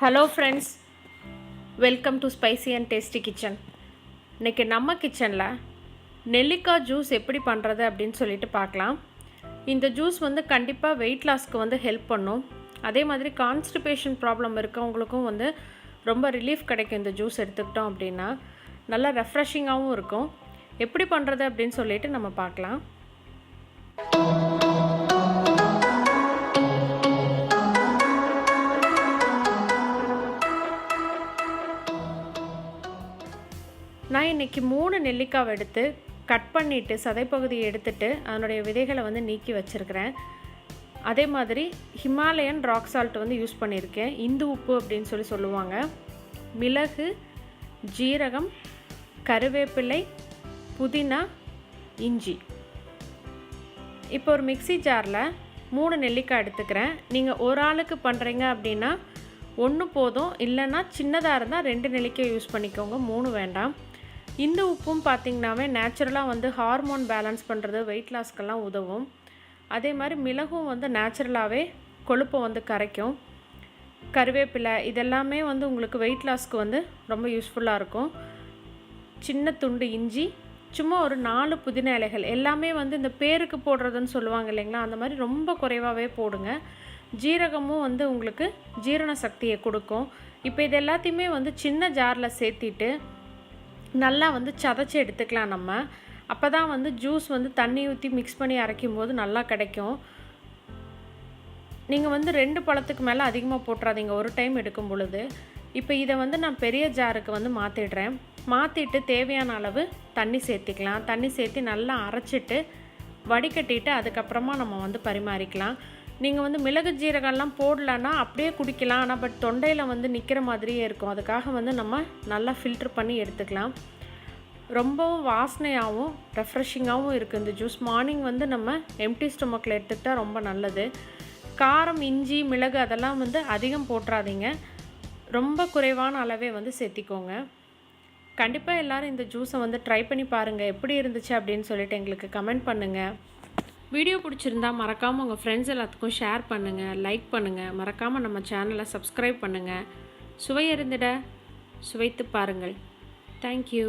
Hello friends, welcome to spicy and tasty kitchen. இன்றைக்கி நம்ம கிச்சனில் நெல்லிக்காய் ஜூஸ் எப்படி பண்ணுறது அப்படின்னு சொல்லிட்டு பார்க்கலாம். இந்த ஜூஸ் கண்டிப்பாக வெயிட் லாஸ்க்கு ஹெல்ப் பண்ணும். அதே மாதிரி கான்ஸ்டிபேஷன் ப்ராப்ளம் இருக்கவங்களுக்கும் ரொம்ப ரிலீஃப் கிடைக்கும். இந்த ஜூஸ் எடுத்துக்கிட்டோம் அப்படின்னா நல்லா ரெஃப்ரெஷிங்காகவும் இருக்கும். எப்படி பண்ணுறது அப்படின்னு சொல்லிட்டு நம்ம பார்க்கலாம். நான் இன்றைக்கி 3 நெல்லிக்காய் எடுத்து கட் பண்ணிவிட்டு சதைப்பகுதியை எடுத்துட்டு அதனுடைய விதைகளை நீக்கி வச்சுருக்கிறேன். அதே மாதிரி ஹிமாலயன் ராக் சால்ட் யூஸ் பண்ணியிருக்கேன். இந்து உப்பு அப்படின்னு சொல்லுவாங்க. மிளகு, ஜீரகம், கருவேப்பிலை, புதினா, இஞ்சி. இப்போ ஒரு மிக்ஸி ஜாரில் 3 நெல்லிக்காய் எடுத்துக்கிறேன். நீங்கள் ஒரு ஆளுக்கு பண்ணுறீங்க அப்படின்னா 1 போதும், இல்லைன்னா சின்னதாக இருந்தால் 2 நெல்லிக்காய் யூஸ் பண்ணிக்கோங்க, 3 வேண்டாம். இந்த உப்பும் பார்த்திங்கனாவே நேச்சுரலாக ஹார்மோன் பேலன்ஸ் பண்ணுறது, வெயிட் லாஸ்க்கெல்லாம் உதவும். அதே மாதிரி மிளகும் நேச்சுரலாகவே கொழுப்பை கரைக்கும். கருவேப்பிலை இதெல்லாமே உங்களுக்கு வெயிட் லாஸ்க்கு ரொம்ப யூஸ்ஃபுல்லாக இருக்கும். சின்ன துண்டு இஞ்சி, சும்மா ஒரு 4 புதினா இலைகள், எல்லாமே இந்த பேருக்கு போடுறதுன்னு சொல்லுவாங்க இல்லைங்களா, அந்த மாதிரி ரொம்ப குறைவாகவே போடுங்க. ஜீரகமும் உங்களுக்கு ஜீரண சக்தியை கொடுக்கும். இப்போ இது எல்லாத்தையுமே சின்ன ஜாரில் சேர்த்திட்டு நல்லா சதைச்சி எடுத்துக்கலாம். நம்ம அப்போ தான் ஜூஸ் தண்ணி ஊற்றி மிக்ஸ் பண்ணி அரைக்கும் போது நல்லா கிடைக்கும். நீங்கள் 2 பழத்துக்கு மேலே அதிகமாக போட்டுறாதீங்க ஒரு டைம் எடுக்கும் பொழுது. இப்போ இதை நான் பெரிய ஜாருக்கு மாற்றிடுறேன். மாற்றிட்டு தேவையான அளவு தண்ணி சேர்த்திக்கலாம். தண்ணி சேர்த்து நல்லா அரைச்சிட்டு வடிகட்டிட்டு அதுக்கப்புறமா நம்ம பரிமாறிக்கலாம். நீங்கள் மிளகு ஜீரகம்லாம் போடலன்னா அப்படியே குடிக்கலாம். ஆனால் பட் தொண்டையில் நிற்கிற மாதிரியே இருக்கும். அதுக்காக நம்ம நல்லா ஃபில்ட்ரு பண்ணி எடுத்துக்கலாம். ரொம்பவும் வாசனையாகவும் ரெஃப்ரெஷிங்காகவும் இருக்குது இந்த ஜூஸ். மார்னிங் நம்ம எம்டி ஸ்டொமக்கில் எடுத்துக்கிட்டால் ரொம்ப நல்லது. காரம், இஞ்சி, மிளகு அதெல்லாம் அதிகம் போட்டுறாதீங்க. ரொம்ப குறைவான அளவே சேர்த்திக்கோங்க. கண்டிப்பாக எல்லோரும் இந்த ஜூஸை ட்ரை பண்ணி பாருங்கள். எப்படி இருந்துச்சு அப்படின்னு சொல்லிட்டு எங்களுக்கு கமெண்ட் பண்ணுங்கள். வீடியோ பிடிச்சிருந்தா மறக்காமல் உங்கள் ஃப்ரெண்ட்ஸ் எல்லாத்துக்கும் ஷேர் பண்ணுங்கள், லைக் பண்ணுங்கள். மறக்காமல் நம்ம சேனலை சப்ஸ்கிரைப் பண்ணுங்கள். சுவை அறிந்திட சுவைத்து பாருங்கள். தேங்க்யூ.